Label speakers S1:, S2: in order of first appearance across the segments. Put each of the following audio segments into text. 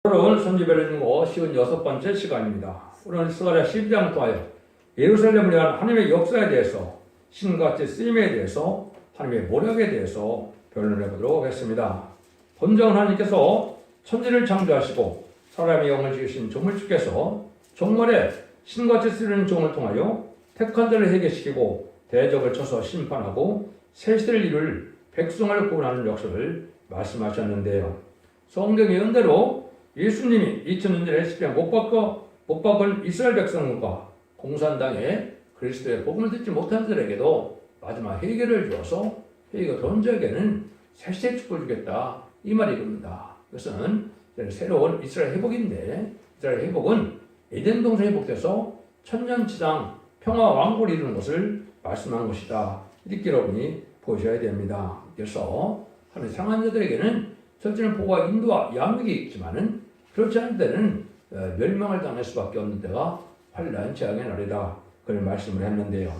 S1: 오늘 선지배를 중고 56번째 시간입니다. 오늘 스가랴 12장을 통하여 예루살렘을 위한 하나님의 역사에 대해서 신같이 쓰임에 대해서 하나님의 모략에 대해서 변론해 보도록 하겠습니다. 본정 하나님께서 천지를 창조하시고 사람의 영을 지으신 조물주께서 종말에 신같이 쓰이는 종을 통하여 택한 자를 회개시키고 대적을 쳐서 심판하고 새 시대를 이룰 백성을 구원하는 역사를 말씀하셨는데요. 성경의 연대로 예수님이 2000년 전에 십자가에 못 박은 이스라엘 백성과 공산당에 그리스도의 복음을 듣지 못한 자들에게도 마지막 회개를 주어서 회개가 돈 자에게는 새시대 축복을 주겠다, 이 말이 이겁니다. 이것은 새로운 이스라엘 회복인데, 이스라엘 회복은 에덴 동산 회복돼서 천년치상 평화 왕국을 이루는 것을 말씀한 것이다, 이렇게 여러분이 보셔야 됩니다. 그래서 하나님 사랑하는 자들에게는 첫째는 복과 인도와 양육이 있지만은 그렇지 않은 데는 멸망을 당할 수밖에 없는 데가 환난 재앙의 날이다, 그런 말씀을 했는데요.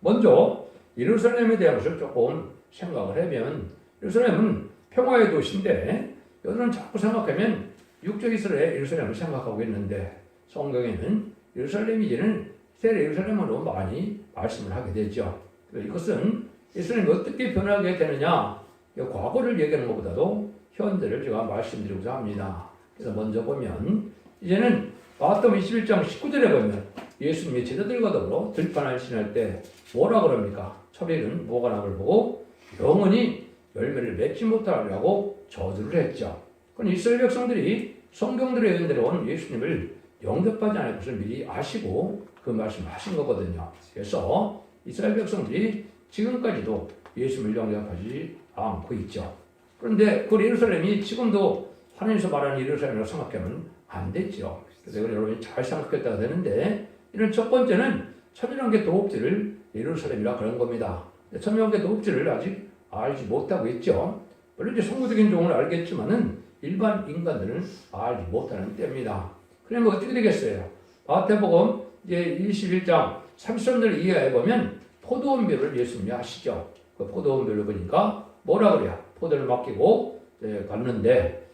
S1: 먼저 예루살렘에 대한 것을 조금 생각을 하면, 예루살렘은 평화의 도시인데 여러분은 자꾸 생각하면 육적 이스라엘 예루살렘을 생각하고 있는데, 성경에는 예루살렘이 이제는 새 예루살렘으로 많이 말씀을 하게 되죠. 이것은 예루살렘이 어떻게 변하게 되느냐, 과거를 얘기하는 것보다도 현재를 제가 말씀드리고자 합니다. 그래서 먼저 보면, 이제는 마태복음 21장 19절에 보면 예수님이 제자들과 더불어 들판을 지날 때 뭐라 그럽니까? 철일은 무화과나무를 보고 영원히 열매를 맺지 못하리라고 저주를 했죠. 그건 이스라엘 백성들이 성경들에 의견대로 예수님을 영접하지 않을 것을 미리 아시고 그 말씀을 하신 거거든요. 그래서 이스라엘 백성들이 지금까지도 예수님을 영접하지 않고 있죠. 그런데 그 예루살렘이 지금도 하나님께서 말하는 예루살렘이라고 생각하면 안 되죠. 그래서 여러분이 잘 생각했다가 되는데, 이런 첫 번째는 천일왕국의 도읍지를 예루살렘이라 그런 겁니다. 천일왕국의 도읍지를 아직 알지 못하고 있죠. 물론 이제 성구적인 종을 알겠지만은 일반 인간들은 알지 못하는 때입니다. 그러면 어떻게 되겠어요? 마태복음 이제 21장 33절 이하에 보면 포도원별을 예수님이 하시죠. 그 포도원별을 보니까 뭐라 그래요? 포도를 맡기고 갔는데,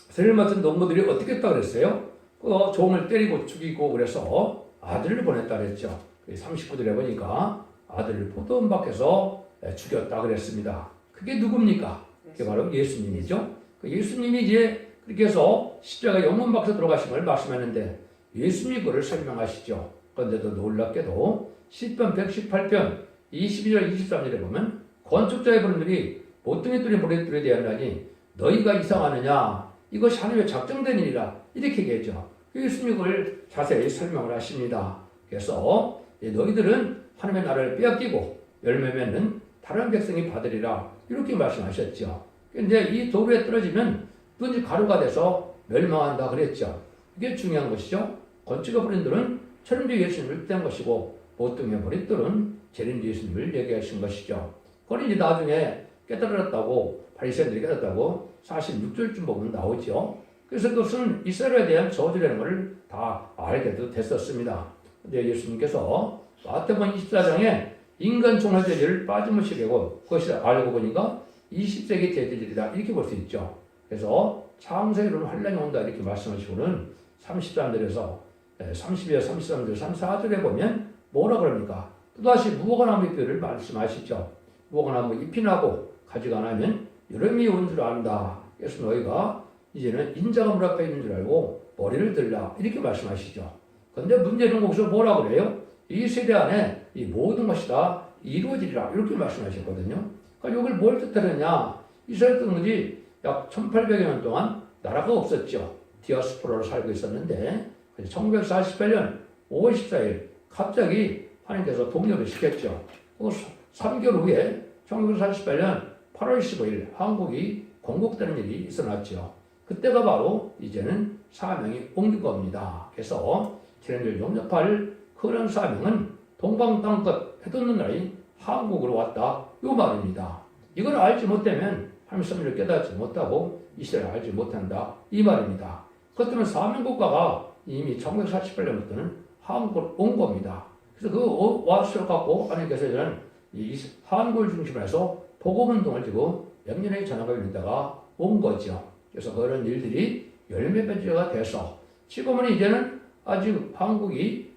S1: 세를 맡은 농부들이 어떻게 했다 그랬어요? 종을 때리고 죽이고 그래서 아들을 보냈다 그랬죠. 39절에 보니까 아들을 포도원 밖에서 죽였다 그랬습니다. 그게 누굽니까? 그게 바로 예수님이죠. 예수님이 이제 그렇게 해서 십자가 영문 밖에서 들어가신 걸 말씀했는데, 예수님이 그걸 설명하시죠. 그런데도 놀랍게도 시편 118편 22절 23절에 보면 건축자의 분들이 모퉁이 뚫린 머리들에 대하나니 너희가 이상하느냐, 이것이 하나님의 작정된 일이라, 이렇게 얘기했죠. 예수님이 그걸 자세히 설명을 하십니다. 그래서 너희들은 하나님의 나라를 빼앗기고 열매 맺는 다른 백성이 받으리라, 이렇게 말씀하셨죠. 그런데 이 도로에 떨어지면 누군지 가루가 돼서 멸망한다 그랬죠. 이게 중요한 것이죠. 건축의 본인들은 천인주 예수님을 뗀 것이고 모퉁이의 머리들은 재림주 예수님을 얘기하신 것이죠. 그걸 이제 나중에 깨달았다고, 바리새인들이 깨달았다고 46절쯤 보면 나오죠. 그래서 그것은 이스라엘에 대한 저주라는 것을 다 알게 됐었습니다. 근데 예수님께서 마태복음 24장에 인간 종말제지를 빠짐없이 되고 그것을 알고 보니까 20세기 대제질이다, 이렇게 볼 수 있죠. 그래서 창세기로는 환란이 온다, 이렇게 말씀하시고는 33절에서 32절, 33절, 34절에 보면 뭐라 그럽니까? 또다시 무화과나무 잎을 말씀하시죠. 무화과나무 잎이 나고 가지가 나면 여름이 온 줄 안다. 그래서 너희가 이제는 인자가 물 앞에 있는 줄 알고 머리를 들라, 이렇게 말씀하시죠. 그런데 문제는 거기서 뭐라 그래요? 이 세대 안에 이 모든 것이 다 이루어지리라, 이렇게 말씀하셨거든요. 그러니까 이걸 뭘 뜻하느냐? 이스라엘 백성들이 약 1800여 년 동안 나라가 없었죠. 디아스포라로 살고 있었는데 1948년 5월 14일 갑자기 하나님께서 독립을 시켰죠. 3개월 후에 1948년 8월 15일 한국이 건국되는 일이 있어났죠. 그때가 바로 이제는 사명이 옮긴 겁니다. 그래서 지난주를 용접할 그런 사명은 동방 땅끝 해돋는 나라인 한국으로 왔다, 이 말입니다. 이걸 알지 못하면 하나님의 섭리를 깨닫지 못하고 이스라엘을 알지 못한다, 이 말입니다. 그렇다면 사명국가가 이미 1948년부터는 한국으로 온 겁니다. 그래서 그 와수를 갖고 하나님께서 이제는 이 한국을 중심으로 해서 복음운동을 지고 몇 년의 전화가 있다가 온 거죠. 그래서 그런 일들이 열매 맺어가 돼서 지금은 이제는 아직 한국이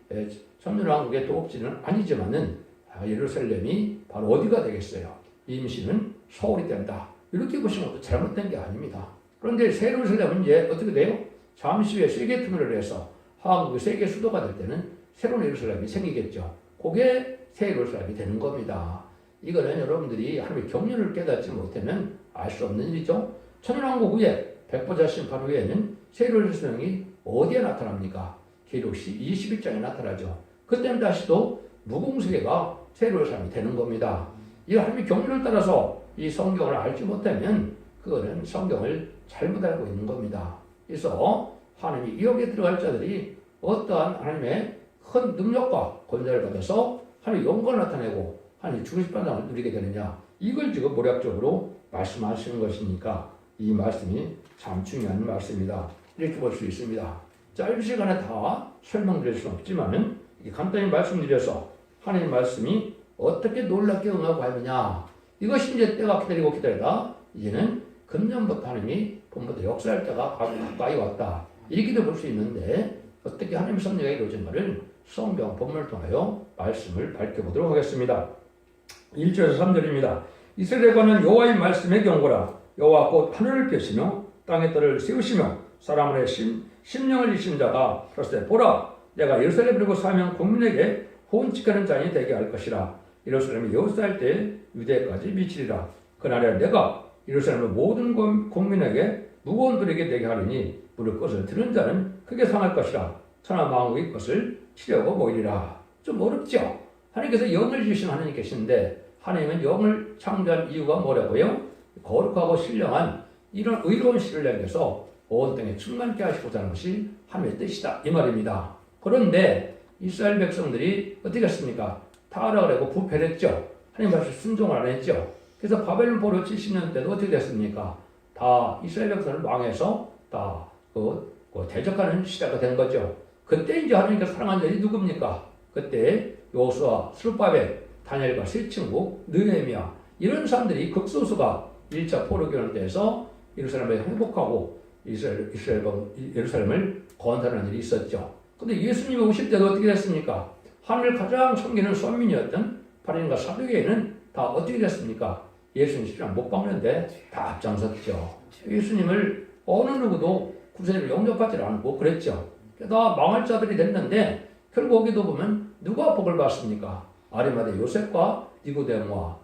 S1: 천년왕국의 도읍지는 아니지만은 예루살렘이 바로 어디가 되겠어요? 임시는 서울이 된다. 이렇게 보시는 것도 잘못된 게 아닙니다. 그런데 새 예루살렘은 이제 어떻게 돼요? 잠시 후에 세계 통일을 해서 한국이 세계 수도가 될 때는 새로운 예루살렘이 생기겠죠. 그게 새 예루살렘이 되는 겁니다. 이거는 여러분들이 하나님의 경륜을 깨닫지 못하면 알 수 없는 일이죠. 천년왕국 후에 백보자 심판 후에는 새 예루살렘이 어디에 나타납니까? 계시록 21장에 나타나죠. 그때는 다시 또 무공세계가 새 예루살렘이 되는 겁니다. 이 하나님의 경륜을 따라서 이 성경을 알지 못하면 그거는 성경을 잘못 알고 있는 겁니다. 그래서 하나님이 이역에 들어갈 자들이 어떠한 하나님의 큰 능력과 권세를 받아서 하나님의 영광을 나타내고 하나님의 주신 반장을 누리게 되느냐, 이걸 지금 모략적으로 말씀하시는 것이니까 이 말씀이 참 중요한 말씀이다, 이렇게 볼 수 있습니다. 짧은 시간에 다 설명드릴 수는 없지만은 간단히 말씀드려서 하나님의 말씀이 어떻게 놀랍게 응하고 하느냐, 이것이 이제 때가 기다리고 기다리다 이제는 금년부터 하나님이 본부터 역사할 때가 가까이 왔다, 이렇게도 볼 수 있는데 어떻게 하나님의 섭리가 이루어진가를 성경 본문을 통하여 말씀을 밝혀보도록 하겠습니다. 1절에서 3절입니다. 이스라엘과는 여호와의 말씀의 경고라. 여호와 곧 하늘을 펴시며 땅의 뜰을 세우시며 사람의 심령을 이신 자가 그랬을 때 보라, 내가 예루살렘을 두고 사명 국민에게 호언직하는 자니 되게 할 것이라. 예루살렘이 여호사할 때 유대까지 미치리라. 그날에 내가 예루살렘의 모든 국민에게 무거운 돌에게 되게 하리니 무릇 것을 들은 자는 크게 상할 것이라. 천하 만국의 것을 치려고 모이리라. 좀 어렵죠? 하나님께서 영을 주신 하나님 계신데 하나님은 영을 창조한 이유가 뭐라고요? 거룩하고 신령한 이런 의로운 씨를 향해서 온 땅에 충만케 하시고자 하는 것이 하나님의 뜻이다, 이 말입니다. 그런데 이스라엘 백성들이 어떻게 했습니까? 타락을 하고 부패했죠. 하나님 말씀 순종을 안 했죠. 그래서 바벨론 포로 70년 때도 어떻게 됐습니까? 다 이스라엘 백성을 망해서 다 대적하는 시대가 된 거죠. 그때 이제 하나님께서 사랑한 자들이 누굽니까? 그때 요수아, 스룹바벨, 다니엘과 세 친구, 느헤미야, 이런 사람들이 극소수가 1차 포로기원 때에서 예루살렘을 회복하고 예루살렘을 건설하는 일이 있었죠. 근데 예수님이 오실 때도 어떻게 됐습니까? 하늘을 가장 섬기는 선민이었던 바리새인과 사두개인은 다 어떻게 됐습니까? 예수님 십자가 못 박는데 다 앞장섰죠. 예수님을 어느 누구도 구세주를 영접하지 않고 그랬죠. 다 망할 자들이 됐는데 결국 거기도 보면 누가 복을 받습니까? 아리마대 요셉과 니고데모와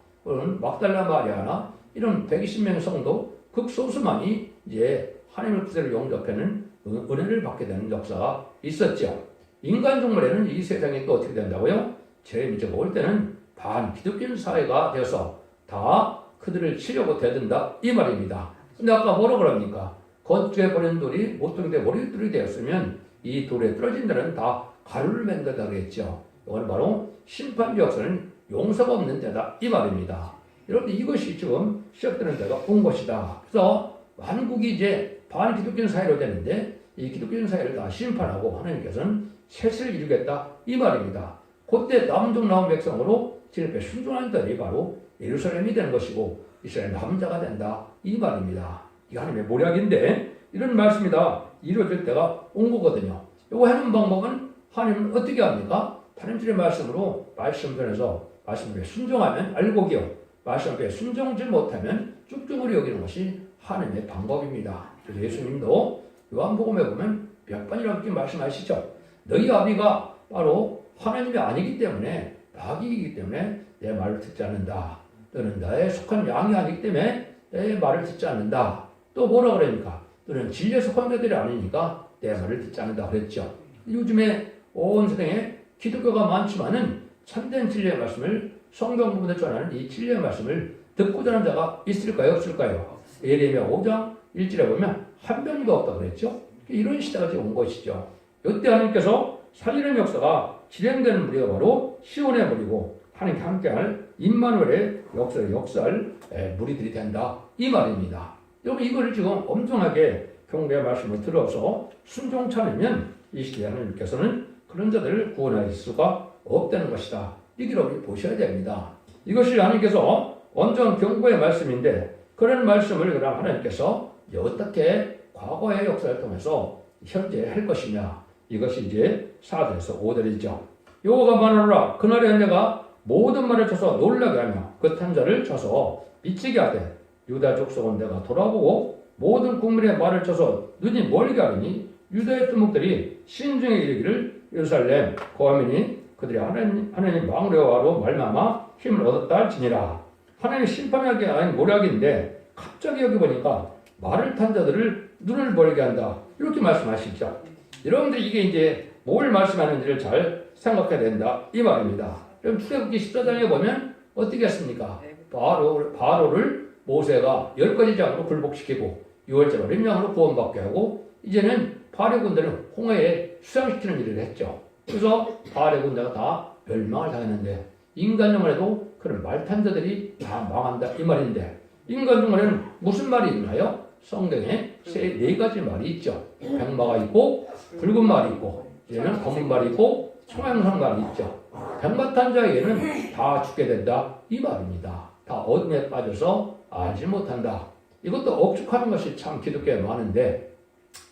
S1: 막달라 마리아나 이런 120명의 성도 극소수만이 이제 하나님의 구세를 영접하는 은혜를 받게 되는 역사가 있었죠. 인간 종말에는 이 세상이 또 어떻게 된다고요? 재림이 올 때는 반기독교인 사회가 되어서 다 그들을 치려고 대든다, 이 말입니다. 근데 아까 뭐라 그럽니까? 겉에 버린 돌이 못돌이되 머리돌이 되었으면 이 돌에 떨어진 자는 다 가루를 맹다다 그랬죠. 이건 바로 심판 역사는 용서가 없는 때다, 이 말입니다. 여러분들 이것이 지금 시작되는 때가 온 것이다. 그래서 한국이 이제 반기독교인 사회로 되는데 이 기독교인 사회를 다 심판하고 하나님께서는 셋을 이루겠다, 이 말입니다. 그때 남종 나온 백성으로 진입에 순종하는 자들이 바로 예루살렘이 되는 것이고 이스라엘 남자가 된다, 이 말입니다. 이게 하나님의 모략인데 이런 말씀이 다 이루어질 때가 온 거거든요. 이거 하는 방법은 하나님은 어떻게 합니까? 하나님의 말씀으로 말씀 전해서 말씀에 순종하면 알곡이요, 말씀에 순종지 못하면 쭉쭉으로 여기는 것이 하나님의 방법입니다. 그래서 예수님도 요한복음에 보면 몇 번이라고 이렇게 말씀하시죠. 너희 아비가 바로 하나님이 아니기 때문에 마귀이기 때문에 내 말을 듣지 않는다. 너는 나의 속한 양이 아니기 때문에 내 말을 듣지 않는다. 또 뭐라 그러니까? 너는 진리에 속한 자들이 아니니까 내 말을 듣지 않는다 그랬죠. 요즘에 온 세상에 기독교가 많지만은 참된 진리의 말씀을 성경 부분에 전하는 이 진리의 말씀을 듣고자 하는 자가 있을까요, 없을까요? 예레미야 5장 1절에 보면 한 명도 없다 그랬죠. 이런 시대가 지금 온 것이죠. 이때 하나님께서 살리는 역사가 진행되는 무리가 바로 시온의 무리고 하나님께 함께할 임마누엘의 역사를 무리들이 된다, 이 말입니다. 여러분 이거를 지금 엄청나게 경배의 말씀을 들어서 순종치 않으면 이 시대에 하나님께서는 그런 자들을 구원할 수가 없다는 것이다. 이걸 우리 보셔야 됩니다. 이것이 하나님께서 온전 경고의 말씀인데 그런 말씀을 그럼 하나님께서 이제 어떻게 과거의 역사를 통해서 현재 할 것이냐, 이것이 이제 4절에서 5절이죠. 여호와가 말하노라. 그날에 내가 모든 말을 쳐서 놀라게 하며 그 탄자를 쳐서 미치게 하되 유다 족속은 내가 돌아보고 모든 국민의 말을 쳐서 눈이 멀게 하리니 유다의 두목들이 신중에 이르기를 예루살렘 거하민이 그들이 하나님 망령화로 말미암아 힘을 얻었다 할지니라. 하나님이 심판하게 한 모략인데 갑자기 여기 보니까 말을 탄 자들을 눈을 멀게 한다, 이렇게 말씀하시죠. 여러분들이 이게 이제 뭘 말씀하는지를 잘 생각해야 된다, 이 말입니다. 그럼 출애굽기 14장에 보면 어떻게 했습니까? 바로를 모세가 10가지 장으로 굴복시키고 6월절로 림령으로 구원받게 하고 이제는 바알의 군대를 홍해에 수상시키는 일을 했죠. 그래서 바알의 군대가 다 멸망을 당했는데 인간 중간에도 그런 말탄 자들이 다 망한다, 이 말인데 인간 중간에는 무슨 말이 있나요? 성경에 네 가지 말이 있죠. 백마가 있고 붉은 말이 있고 얘는 검은 말이 있고 청양산 말이 있죠. 백마탄 자에게는 다 죽게 된다, 이 말입니다. 다 어둠에 빠져서 알지 못한다. 이것도 억측하는 것이 참 기독교에 많은데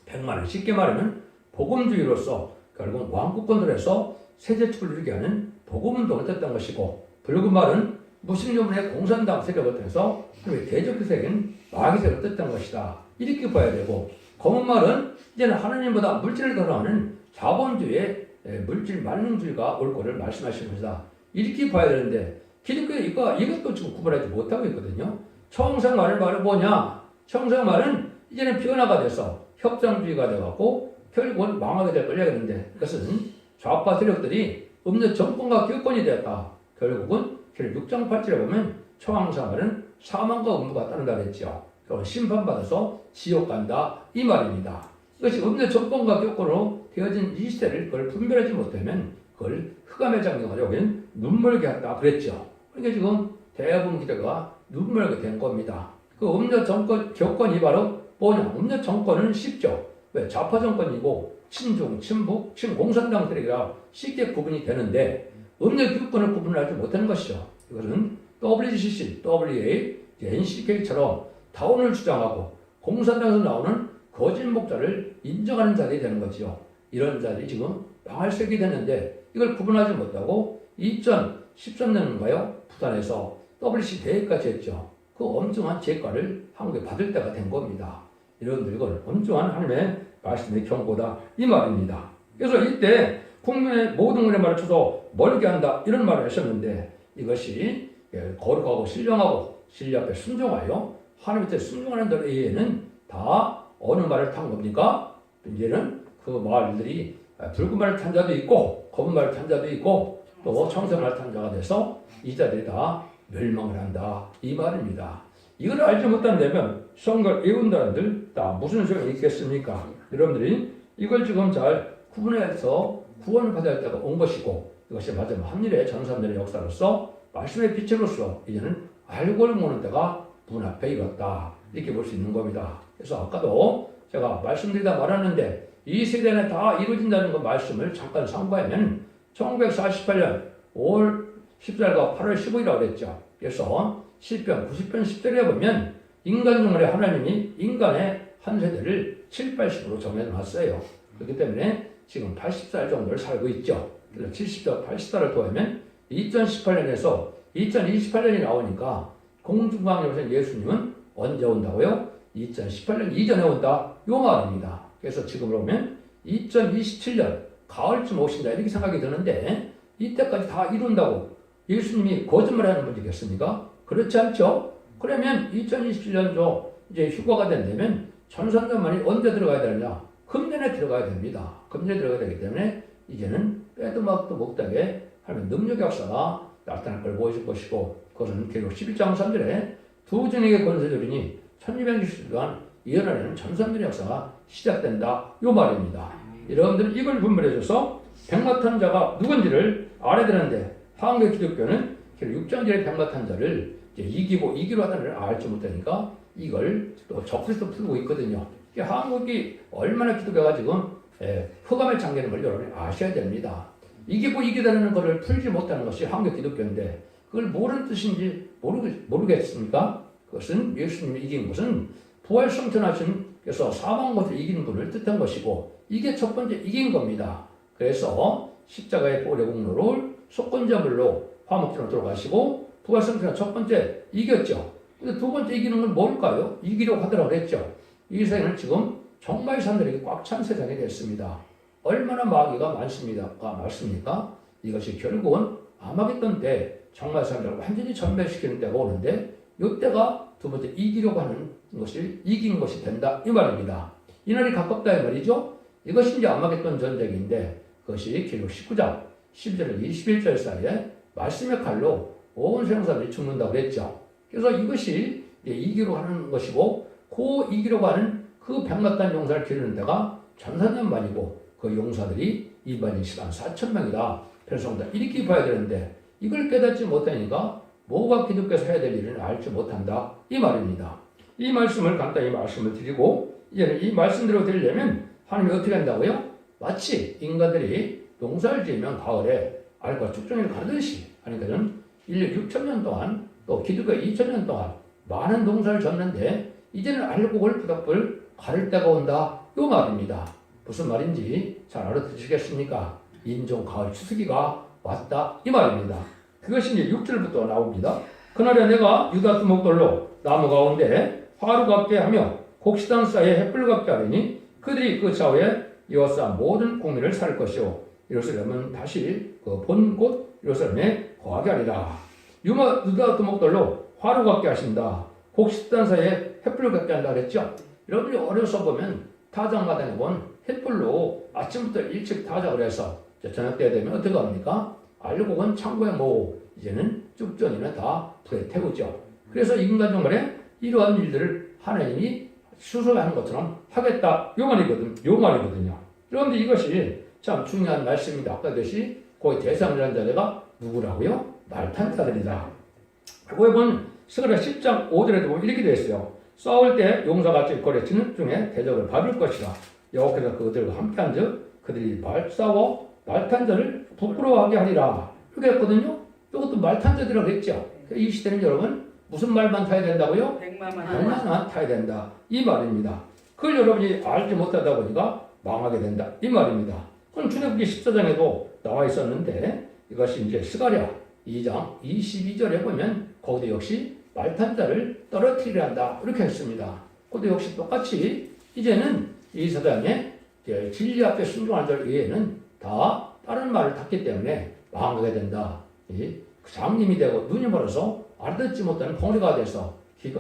S1: 백마는 쉽게 말하면 복음주의로서 결국 왕국권들에서 세대축을 이루게 하는 복음운동을 뜻한 것이고, 붉은 말은 무슬림의 공산당 세력을 통해서 대적의 세계는 마귀 세력을 뜻한 것이다, 이렇게 봐야 되고, 검은 말은 이제는 하나님보다 물질을 더러워하는 자본주의의 물질 만능주의가 올 거를 말씀하시는 것이다, 이렇게 봐야 되는데 기독교에 이것도 지금 구분하지 못하고 있거든요. 청생말은 말은 뭐냐? 청생말은 이제는 변화가 돼서 협상주의가 돼갖고 결국은 망하게 될 걸야겠는데, 그것은 좌파 세력들이 음료 정권과 기득권이 되었다. 결국은 6장 8절에 보면 청왕사말은 사망과 음부가 따른다 그랬죠. 그건 심판받아서 지옥 간다, 이 말입니다. 이것이 음료 정권과 기득권으로 되어진 이 시대를 그걸 분별하지 못하면 그걸 흑암의 장경을 여기는 눈멀게 한다 그랬죠. 그러니까 지금 대부분 기대가 눈멀게 된 겁니다. 그 음료 정권, 교권이 바로 뭐냐? 음료 정권은 쉽죠. 왜? 좌파 정권이고 친중, 친북, 친공산당 세력이라 쉽게 구분이 되는데 음료 교권을 구분하지 못하는 것이죠. 이것은 WCC, WA, NCK처럼 다운을 주장하고 공산당에서 나오는 거짓 목자를 인정하는 자들이 되는 거죠. 이런 자들이 지금 망할 색이 됐는데 이걸 구분하지 못하고 2013년인가요? 부산에서 WC 대회까지 했죠. 그 엄중한 제가를 한국에 받을 때가 된 겁니다. 이런 이건 엄중한 하나님의 말씀의 경고다, 이 말입니다. 그래서 이때 국민의 모든 것에 말을 쳐서 멀게 한다, 이런 말을 하셨는데 이것이 거룩하고 신령하고 진리 앞에 순종하여 하나님께 순종하는 자에게는 다 어느 말을 탄 겁니까? 이제는 그 말들이 붉은 말을 탄 자도 있고 검은 말을 탄 자도 있고 또 청색 말을 탄 자가 돼서 이 자들이 다 멸망을 한다, 이 말입니다. 이걸 알지 못한다면 성경을 외운 사람들 다 무슨 소용이 있겠습니까? 여러분들이 이걸 지금 잘 구분해서 구원을 받아야 할 때가 온 것이고, 이것이 마지막 한일의 전사들의 역사로서 말씀의 빛으로서 이제는 알고를 모는 때가 문 앞에 이뤘다, 이렇게 볼 수 있는 겁니다. 그래서 아까도 제가 말씀드리다 말았는데 이 세대는 다 이루어진다는 그 말씀을 잠깐 상고하면 1948년 5월 14일과 8월 15일이라고 그랬죠. 그래서 시편 90편 10절에 보면 인간 중에 하나님이 인간의 한 세대를 7, 80으로 정해놨어요. 그렇기 때문에 지금 80살 정도를 살고 있죠. 그래서 70살, 80살을 더하면 2018년에서 2028년이 나오니까 공중강림에서 예수님은 언제 온다고요? 2018년 이전에 온다, 요 말입니다. 그래서 지금으로 보면 2027년 가을쯤 오신다, 이렇게 생각이 드는데 이때까지 다 이룬다고 예수님이 거짓말하는 분이겠습니까? 그렇지 않죠? 그러면 2027년도 이제 휴가가 된다면 전산자만이 언제 들어가야 되느냐? 금년에 들어가야 됩니다. 금년에 들어가야 되기 때문에 이제는 빼도 막도 못하게 하는 능력의 역사가 나타날 걸 보여줄 것이고, 그것은 계속 11장 3절에 두 증인의 권세들이니 1260일 동안 일어나는 전산들의 역사가 시작된다, 요 말입니다. 여러분들은 이걸 분별해줘서 백마탄자가 누군지를 알아야 되는데 한국 기독교는 6장절의 백마탄자를 이기로 하다는 걸 알지 못하니까 이걸 또 적그리스도 풀고 있거든요. 한국이 얼마나 기독교가 지금 흑암에 잠기는 걸 여러분이 아셔야 됩니다. 이기다는 것을 풀지 못하는 것이 한국 기독교인데 그걸 모르는 뜻인지 모르겠습니까? 그것은 예수님이 이긴 것은 부활승천하신 그래서 사망 못을 이긴 분을 뜻한 것이고 이게 첫 번째 이긴 겁니다. 그래서 십자가의 보혈의 공로를 속건제물로 화목제로 들어가시고 부활승천한 첫 번째 이겼죠. 근데 두 번째 이기는 건 뭘까요? 이기려고 하더라고 그랬죠. 이 세상은 지금 정말 사람들에게 꽉 찬 세상이 됐습니다. 얼마나 마귀가 많습니까? 이것이 결국은 아마겟돈 때 정말 사람들을 완전히 전멸시키는 때가 오는데 이때가 두 번째 이기려고 하는 것이 이긴 것이 된다 이 말입니다. 이날이 가깝다 이 말이죠. 이것이 이제 아마겟돈 전쟁인데 그것이 기록 19장 12절 21절 사이에 말씀의 칼로 온 세상 사람들이 죽는다고 그랬죠. 그래서 이것이 이기려고 하는 것이고 그 이기려고 하는 그 백마탄 용사를 기르는 데가 전사년만이고 그 용사들이 이반인 시간 4,000명이다. 편성다 이렇게 봐야 되는데 이걸 깨닫지 못하니까 뭐가 기독교에서 해야 될 일을 알지 못한다 이 말입니다. 이 말씀을 간단히 말씀을 드리고 이제는 이 말씀대로 되려면 하나님이 어떻게 한다고요? 마치 인간들이 농사를 지으면 가을에 알과 축종을 가르듯이 하니까는 1년 6,000년 동안 또 기독교 2,000년 동안 많은 농사를 졌는데 이제는 알곡을 부닥불 가를 때가 온다 이 말입니다. 무슨 말인지 잘 알아듣으시겠습니까? 인종 가을 추수기가 왔다 이 말입니다. 그것이 이제 6절부터 나옵니다. 그날에 내가 유다 두목들로 나무 가운데 화루 같게 하며 곡식단 사이에 햇불 같게 하리니 그들이 그 좌우에 여호사 모든 국민을 살 것이요 예루살렘은 다시 그 본 곳 예루살렘에 거하게 하리라. 유다 두목들로 화루 같게 하신다. 곡식단 사이에 햇불 같게 한다 그랬죠. 여러분이 어려서 보면 타작마당에 본 햇불로 아침부터 일찍 타작을 해서 저녁 때 되면 어떻게 합니까? 알곡은 창고에 모으고 이제는 쭉전이나 다 불에 태우죠. 그래서 인간정말에 이러한 일들을 하나님이 수소하는 것처럼 하겠다. 요 말이거든요. 그런데 이것이 참 중요한 말씀입니다. 아까 듯이 거기 대상이라는 자가 누구라고요? 말탄자들이다. 거기 보면 스가랴 10장 5절에도 보면 이렇게 되어 있어요. 싸울 때 용사같이 거래치는 중에 대적을 받을 것이라. 여호와께서 그들과 함께 한즉 그들이 싸워 말탄자를 부끄러워하게 하리라. 이렇게 했거든요. 이것도 말탄자들이라고 했죠. 이 시대는 여러분 무슨 말만 타야 된다고요? 백마만 타야 된다. 이 말입니다. 그걸 여러분이 알지 못하다 보니까 망하게 된다. 이 말입니다. 그럼 출애굽기 14장에도 나와 있었는데 이것이 이제 스가랴 2장 22절에 보면 거기도 역시 말탄자를 떨어뜨리려 한다. 이렇게 했습니다. 그것도 역시 똑같이 이제는 이 세상에 진리 앞에 순종하는 자 외에는 다 다른 말을 탔기 때문에 망하게 된다. 장님이 되고 눈이 멀어서 알아듣지 못하는 벙어리가 돼서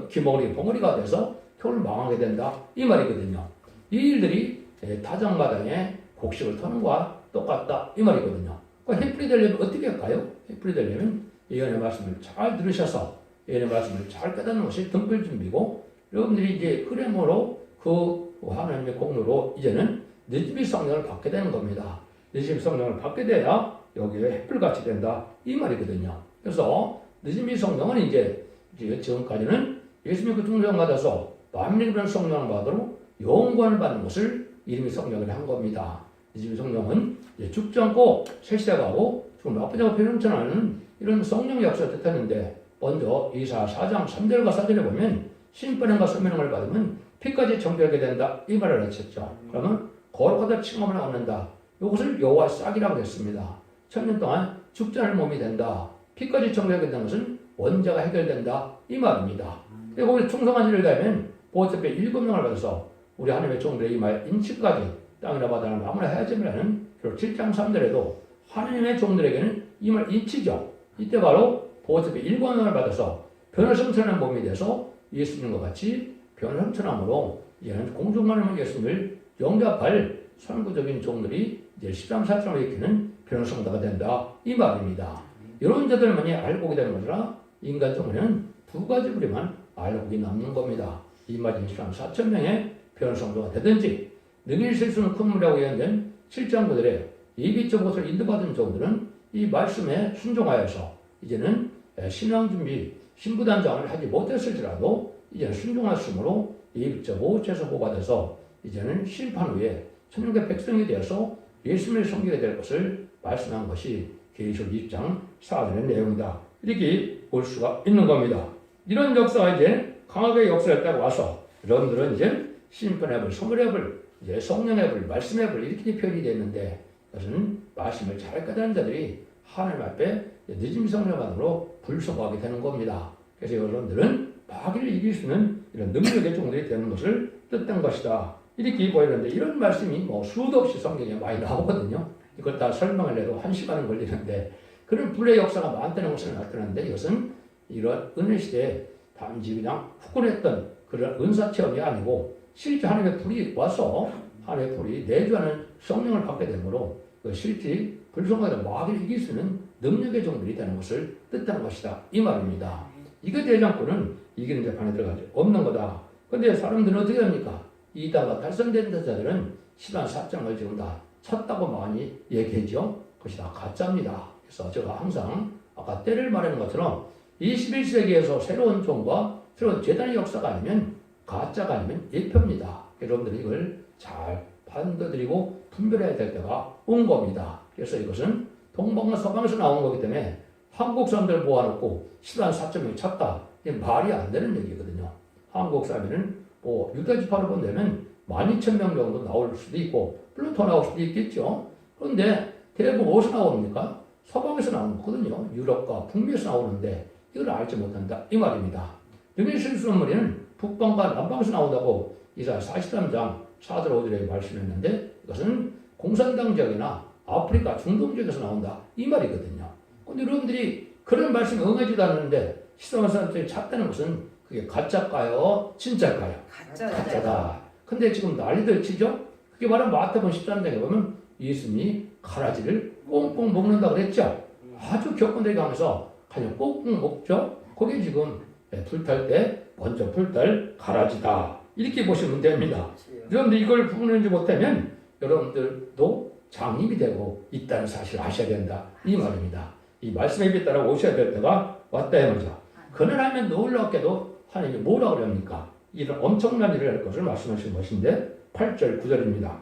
S1: 기머리 벙어리가 돼서 겨울 망하게 된다. 이 말이거든요. 이 일들이 타작마당에 곡식을 터는 것과 똑같다. 이 말이거든요. 햇불이 되려면 어떻게 할까요? 햇불이 되려면 예언의 말씀을 잘 들으셔서 예언의 말씀을 잘 깨닫는 것이 등불 준비고 여러분들이 이제 그림으로 그 하나님의 공로로 이제는 느지미 성령을 받게 되는 겁니다. 느지미 성령을 받게 돼야 여기에 햇불같이 된다. 이 말이거든요. 그래서 느지미 성령은 이제 지금까지는 예수 믿고 중생 받아서 만민이 그런 성령을 받으러 영권을 받는 것을 이름이 성령을 한 겁니다. 느지미 성령은 죽지 않고 세시대가고 지금 나쁘다고 표현하는 이런 성령 역사를 뜻하는데 먼저 이사 4장 3절과 4절에 보면 신분과 선명을 받으면 피까지 정결하게 된다. 이 말을 하셨죠. 그러면 거룩하다 칭함을 얻는다. 이것을 여호와 싹이라고 했습니다. 1000년 동안 죽지 않을 몸이 된다. 피까지 정결하게 되는 것은 원자가 해결된다. 이 말입니다. 그리고 거기 충성한 일을 다하면 보호자께 7명을 받아서 우리 하나님의 종들의 이 말 인치까지 땅이나 바다나 아무나 해야지라는 7장 3절에도 하나님의 종들에게는 이 말 인치죠. 이때 바로 보호자께 7명을 받아서 변을 성천한 몸이 돼서 예수님과 같이 변을 성천함으로 이제는 공중하나님 예수님을 영접할 선구적인 종들이 이제 13, 14장을 일으키는 변을 성다가 된다. 이 말입니다. 이런 자들만이 알곡이 되는 것이라 인간 종에는 두 가지 부류만 알곡이 남는 겁니다. 이 말인 13, 4천명의 변을 성도가 되든지 능히 있을 수는 큰 물이라고 예언된 7장 9절에 예비적 것을 인도받은 종들은 이 말씀에 순종하여서 이제는 신앙 준비, 신부단장을 하지 못했을지라도 이제는 순종하심으로 예비적 오체에서 보호받아서 이제는 심판 후에 천국의 백성이 되어서 예수님을 섬기게 될 것을 말씀한 것이 계시록 20장 4절의 내용이다. 이렇게 볼 수가 있는 겁니다. 이런 역사가 이제 강하게 역사했다고 와서 여러분들은 이제 심판의 불, 성물의 불, 이제 성령의 불, 말씀의 불 이렇게 표현이 되는데 그것은 말씀을 잘 깨달은 자들이 하나님 앞에 늦은 성령만으로 불성하게 되는 겁니다. 그래서 여러분들은 마귀를 이길 수 있는 이런 능력의 종들이 되는 것을 뜻한 것이다. 이렇게 보이는데 이런 말씀이 뭐 수도 없이 성경에 많이 나오거든요. 이걸 다 설명을 해도 1시간은 걸리는데 그런 불의 역사가 많다는 것을 나타내는데 이것은 이런 은혜 시대에 단지 그냥 후끈했던 그런 은사 체험이 아니고 실제 하나님의 불이 와서 하나님의 불이 내주하는 성령을 받게 되므로 그 실제 불성하게 마귀를 이길 수 있는 능력의 종들이 되는 것을 뜻하는 것이다. 이 말입니다. 이거 되지 않고는 이기는 재판에 들어가지 없는 거다. 근데 사람들은 어떻게 합니까? 이다가 달성된 자들은 시간 사정을 지금 다 쳤다고 많이 얘기하죠. 그것이 다 가짜입니다. 그래서 제가 항상 아까 때를 말하는 것처럼 21세기에서 새로운 종과 새로운 재단의 역사가 아니면 가짜가 아니면 예표입니다. 여러분들이 이걸 잘 판도드리고 분별해야 될 때가 온 겁니다. 그래서 이것은 동방과 서방에서 나온 거기 때문에 한국 사람들 모아놓고 시간 4.0 찾다. 이게 말이 안 되는 얘기거든요. 한국 사람들은 뭐 유다 지파를 본다면 12,000명 정도 나올 수도 있고 물론 더 나올 수도 있겠죠. 그런데 대부분 어디서 나옵니까? 서방에서 나오는 거거든요. 유럽과 북미에서 나오는데 이걸 알지 못한다. 이 말입니다. 여기 실수문물에는 북방과 남방에서 나온다고 이사야 43장 4절 5절에 말씀했는데 이것은 공산당 지역이나 아프리카 중동 지역에서 나온다. 이 말이거든요. 그런데 여러분들이 그런 말씀에 응하지도 않는데 시사만 사람들이 찾다는 것은 그게 가짜일까요? 진짜일까요? 가짜다. 근데 지금 난리들 치죠? 그게 바로 마태복음 13장에 보면 예수님이 가라지를 꽁꽁 먹는다고 그랬죠? 아주 격분되게 하면서 그냥 꽁꽁 먹죠? 그게 지금 불탈 때 먼저 불탈 가라지다. 이렇게 보시면 됩니다. 여러분들 이걸 부르지 못하면 여러분들도 장님이 되고 있다는 사실을 아셔야 된다. 이 말입니다. 이 말씀에 따라 오셔야 될 때가 왔다 이 말이죠. 그날하면 놀랍게도 하나님이 뭐라고 그럽니까? 이런 엄청난 일을 할 것을 말씀하신 것인데 8절 9절입니다.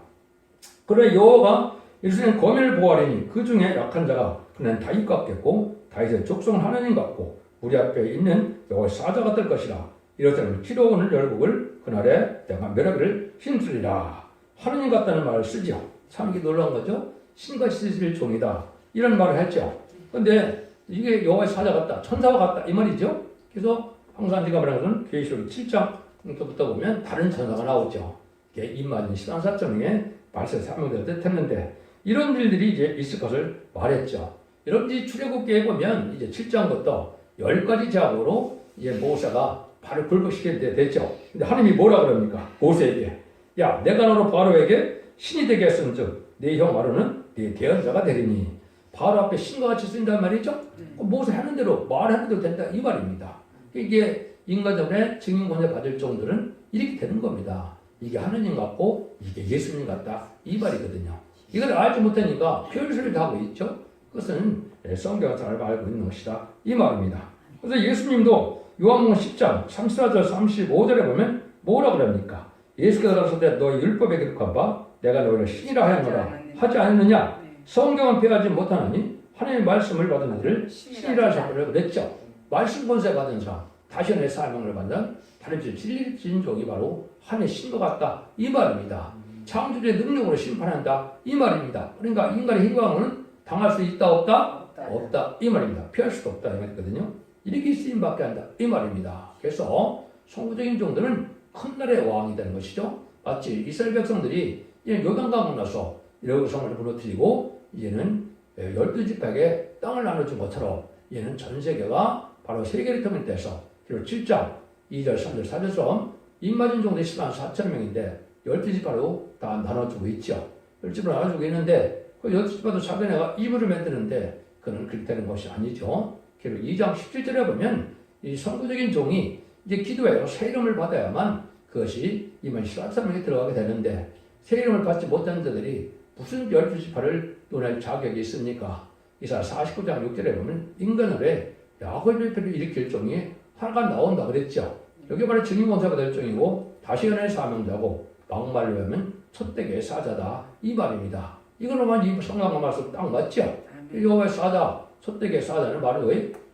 S1: 그러나 여호와가 이스라엘 거민을 보호하리니 그 중에 약한 자가 그는 다윗 같겠고 다윗의 족속은 하나님 같고 우리 앞에 있는 여호와의 사자가 될 것이라. 이렇다면 기도원을 열국을 그날에 내가 멸하기를 힘쓰리라. 하나님 같다는 말을 쓰죠. 참 이게 놀라운 거죠. 신같이 쓰실 종이다. 이런 말을 했죠. 그런데 이게 여호와의 사자 같다. 천사와 같다. 이 말이죠. 그래서 항상 제가 말하는 것은 계시록 7장부터 보면 다른 천사가 나오죠. 이게 임마진 시간 4.0에 말세에 사명될 듯 했는데 이런 일들이 이제 있을 것을 말했죠. 여러분들이 출애굽기에 보면 이제 7장부터 10가지 제약으로 이제 모세가 발을 굴복시키게 됐죠. 근데 하나님이 뭐라 그럽니까? 모세에게. 야, 내가 너로 바로에게 신이 되게 했은즉 네 형 아론은 네 대언자가 되리니. 바로 앞에 신과 같이 쓴단 말이죠. 모세 하는 대로 말하는 대로 된다 이 말입니다. 이게 인간들의 증인권을 받을 정도는 이렇게 되는 겁니다. 이게 하느님 같고 이게 예수님 같다 이 말이거든요. 이걸 알지 못하니까 별소리를 다 하고 있죠. 그것은 성경을 잘 알고 있는 것이다 이 말입니다. 그래서 예수님도 요한복음 10장 34절 35절에 보면 뭐라 그럽니까? 예수께서 가라사대 너희 율법에 기록한 바 내가 너희를 신이라 하였노라 하지 않았느냐? 성경은 배하지 못하나니 하나님의 말씀을 받은 이들을 신이라 하셨다고 그랬죠. 말씀 권세 받은 사람, 다시원의 사명을 받는 다른 진리진족이 바로 하나님의 신과 같다 이 말입니다. 창조주의 능력으로 심판한다 이 말입니다. 그러니까 인간의 희망은 당할 수 있다 없다? 없다 이 말입니다. 피할 수도 없다 이 말이거든요. 이렇게 쓰임받게 한다 이 말입니다. 그래서 성부적인 종들은 큰 나라의 왕이 되는 것이죠. 마치 이스라엘 백성들이 요단강을 나서 여호성을 무너뜨리고 이제는 12지파에게 땅을 나눠준 것처럼 이제는 전 세계가 바로 세계를 통일돼서 그리고 7장 2절 3절 4절처럼 입맞은 종들이 14만 4천 명인데 12지파로 다 나눠주고 있죠. 12지파로 나눠주고 있는데 그 12지파도 자기네가 이불을 만드는데 그는 그렇게 되는 것이 아니죠. 그리고 2장 17절에 보면 이 선구적인 종이 이제 기도해요. 새 이름을 받아야만 그것이 이만 14명에 들어가게 되는데 새 이름을 받지 못한 자들이 무슨 12지파를 논할 자격이 있습니까? 이사야 49장 6절에 보면 인간을 왜 야곱의 일패를 일으킬 종이 하나가 나온다 그랬죠. 여기 바로 증인권세가 될 종이고 다시연의 사명자고 막말로 하면 첫대의 사자다 이 말입니다. 이거로만 이 성경과 말씀 딱 맞죠? 여호와의 사자, 첫대의 사자는 바로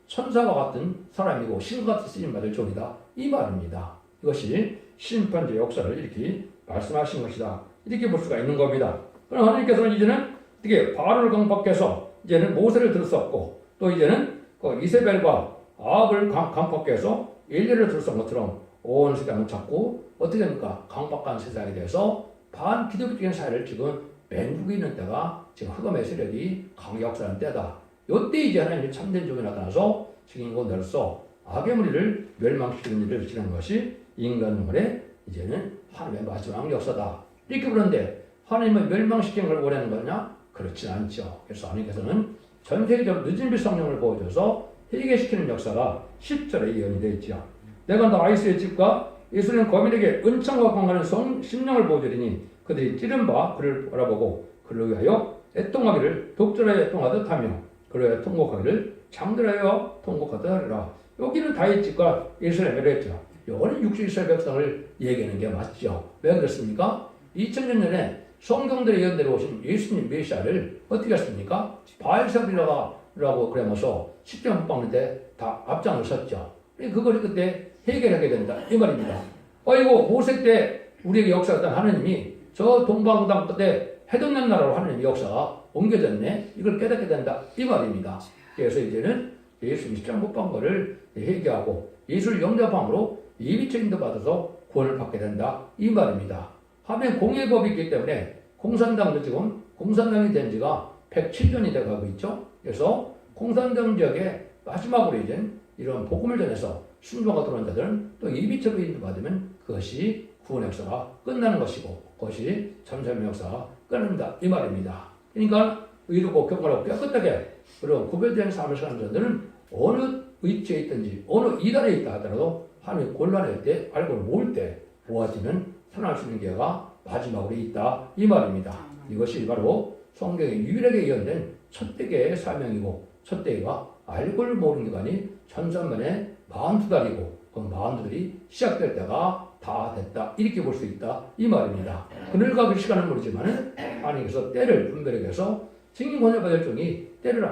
S1: 천사와 같은 사람이고 신과 같은 쓰임받을 종이다 이 말입니다. 이것이 심판제 역사를 이렇게 말씀하신 것이다. 이렇게 볼 수가 있는 겁니다. 그럼 하나님께서는 이제는 어떻게 바로를 강박해서 이제는 모세를 들었었고 또 이제는 그 이세벨과 아합을 강박해서 엘리야를 들었던 것처럼 온 세상을 잡고 어떻게 됩니까? 강박한 세상에 대해서 반기독교적인 사회를 지금 맹국이 있는 때가 지금 흑암의 세력이 강하게 역사하는 때다. 이때 이제 하나님의 참된 종이 나타나서 증인권자로서 악의 무리를 멸망시키는 일을 지는 것이 인간물의 이제는 하나님의 마지막 역사다. 이렇게 그런데 하나님을 멸망시키는 걸 원하는 거냐? 그렇지 않죠. 그래서 하나님께서는 전 세계적으로 늦은 빛 성령을 보여줘서 회개시키는 역사가 10절에 예언이 되어 있죠. 내가 너 아이스의 집과 예수는 거민에게 은총과 강하는 심령을 보여주리니 그들이 찌른 바 그를 바라보고 그를 위하여 애통하기를 독절하여 애통하듯 하며 그를 위하여 통곡하기를 잠들하여 통곡하듯 하리라. 여기는 다윗 집과 예루살렘이라 했죠. 여기는 육수 이스라엘 백성을 얘기하는 게 맞죠. 왜 그렇습니까? 2000년 전에 성경들의 예언대로 오신 예수님 메시아를 어떻게 했습니까? 바알세불이라고 그러면서 십자가 못 박는데 다 앞장을 섰죠. 그걸 그때 해결하게 된다 이 말입니다. 이거 모세 때 우리에게 역사했던 하나님이 저 동방당 끝에 해동된 나라로 하나님의 역사가 옮겨졌네. 이걸 깨닫게 된다 이 말입니다. 그래서 이제는 예수님이 십자가 못 박은 거를 회개하고 예수를 영접함으로 예비처 인도받아서 구원을 받게 된다 이 말입니다. 하면 공예법이 있기 때문에 공산당도 지금 공산당이 된 지가 107년이 돼가고 있죠. 그래서 공산당 지역에 마지막으로 이제 이런 복음을 전해서 순종하고 들어온 자들은 또 예비처로 인도받으면 그것이 구원의 역사가 끝나는 것이고 그것이 참사의 역사가 끝난다 이 말입니다. 그러니까 의롭고 경건하고 깨끗하게 그런 구별된 삶을 사는 자들은 어느 위치에 있든지 어느 이단에 있다 하더라도 하나님이 곤란할 때 알고 모을 때 모아지면 살아날 수 있는 기회가 마지막으로 있다 이 말입니다. 이것이 바로 성경에 유일하게 예언된 첫 대계의 사명이고 첫 대계가 알고를 모르는 기간이 1300년에 42달이고 그 42달이 시작될 때가 다 됐다 이렇게 볼 수 있다 이 말입니다. 그늘과 그 시간은 모르지만 하나님께서 때를 분별하게 해서 증인권을 받을 종이 때를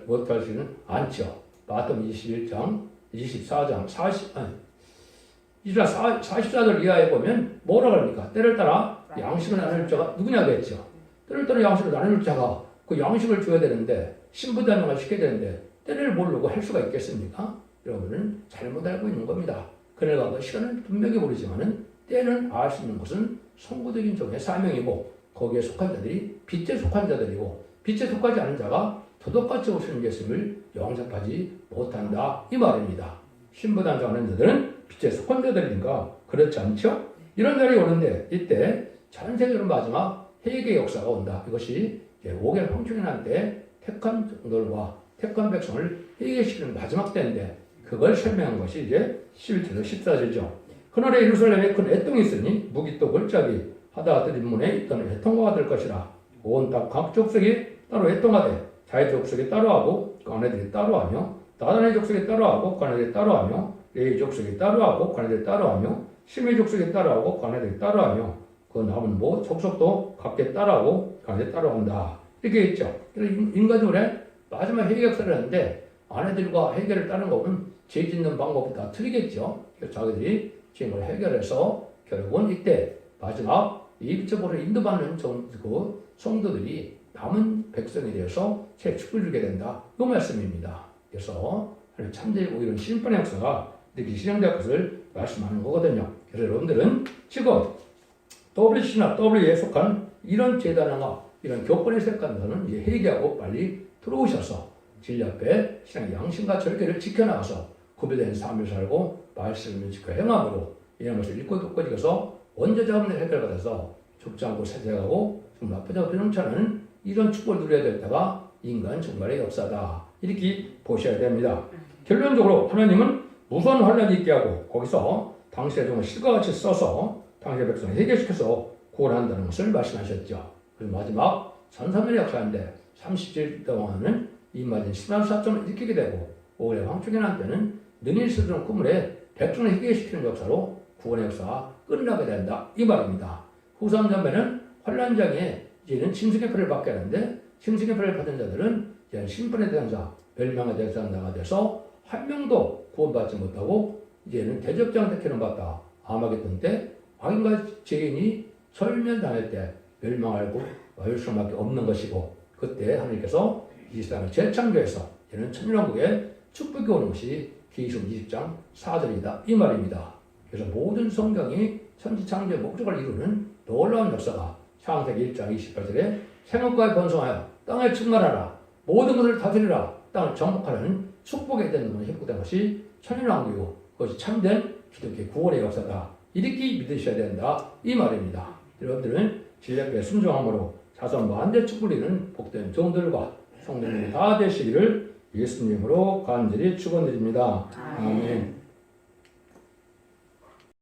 S1: 못하지는 않죠. 마태복음 21장 24장 44절 이하에 보면 뭐라 그럽니까? 때를 따라 양식을 나눌 자가 누구냐고 했죠. 때를 따라 양식을 나눌 자가 그 양식을 줘야 되는데 신부단장을 시켜야 되는데 때를 모르고 할 수가 있겠습니까? 여러분은 잘못 알고 있는 겁니다. 그래가 그 시간을 분명히 모르지만은 때는 알 수 있는 것은 성구적인 종의 사명이고 거기에 속한 자들이 빛에 속한 자들이고 빛에 속하지 않은 자가 도덕같이 오시는 예수님을 영접하지 못한다 이 말입니다. 신부단장하는 자들은 빛에 속한 자들인가? 그렇지 않죠? 이런 날이 오는데 이때 전 세계로 마지막 회개의 역사가 온다. 이것이 5개월 황충이 날 때 택한 종들과 택한 백성을 회개시키는 마지막 때인데 그걸 설명한 것이 이제 11절에서 14절이죠. 그날에 예루살렘에 큰 애통이 있으니 무기또 골짜기 하다 들인문에 있던 애통과가 될 것이라. 온 땅 각 족속이 따로 애통하되 자의 족속이 따로하고 가네들이 따로하며 나단의 족속이 따로하고 가네들이 따로하며 레위 족속이 따로하고 가네들이 따로하며 시므이 족속이 따로하고 가네들이 따로하며 그 남은 뭐 족속도 각기 따로하고 가네들이 따로한다. 이렇게 있죠. 그래서 인간들의 마지막 회개 역사를 하는데 아내들과 해결을 따르는 것은 죄 짓는 방법이 다 틀리겠죠. 그래서 자기들이 죄를 해결해서 결국은 이때 마지막 예비적으로 인도받는 그 성도들이 남은 백성에 대해서 새 축복을 주게 된다. 이 말씀입니다. 그래서 참되고 이런 심판의 역사가 이렇게 실행될 것을 말씀하는 거거든요. 그래서 여러분들은 지금 WC나 W에 속한 이런 재단이나 이런 교권에 속한 것은 이제 회개하고 빨리 들어오셔서 진리 앞에 신앙의 양심과 절개를 지켜나가서 구별된 삶을 살고 말씀을 지켜 행함으로 이런 것을 읽고 듣고 지켜서 원죄자 없는 해결받아서 죽지 않고 세세하고 좀 나쁘지 않고 병찮은 이런 축복을 누려야 될 때가 인간 정말의 역사다. 이렇게 보셔야 됩니다. 결론적으로 하나님은 무서운 환란이 있게 하고 거기서 당시의 종을 실과 같이 써서 당시의 백성을 해결시켜서 구원한다는 것을 말씀하셨죠. 그리고 마지막 1300년의 역사인데 30일 동안은 이마진 신앙사점을 일으키게 되고 5월에 황충이 난 때는 능히 스스로 꿈을 해 백성을 해결시키는 역사로 구원의 역사가 끝나게 된다. 이 말입니다. 후삼전면은 환란장에 이제는 짐승의 표를 받게 하는데 짐승의 표를 받은 자들은 이제 심판의 대상자, 멸망의 대상자가 돼서 한 명도 구원받지 못하고 이제는 대적장 택해는 받다. 아마겟돈 때 악인과 죄인이 설멸당할 때 멸망하고 말 수밖에 없는 것이고, 그때 하나님께서 이 세상을 재창조해서 이는 천년왕국에 축복이 오는 것이 계시록 20장 4절이다 이 말입니다. 그래서 모든 성경이 천지창조의 목적을 이루는 놀라운 역사가 창세기 1장 28절에 생업과에 번성하여 땅에 충만하라 모든 것을 다스리라 땅을 정복하는 축복에 대한 부분이 회복된 것이 천년왕국이고, 그것이 참된 기독교의 구원의 역사다 이렇게 믿으셔야 된다 이 말입니다. 여러분들은 진리의 순종함으로 자손 만대 축복이는 복된 종들과 성도님이 다 되시기를 예수님으로 간절히 축원드립니다. 아멘.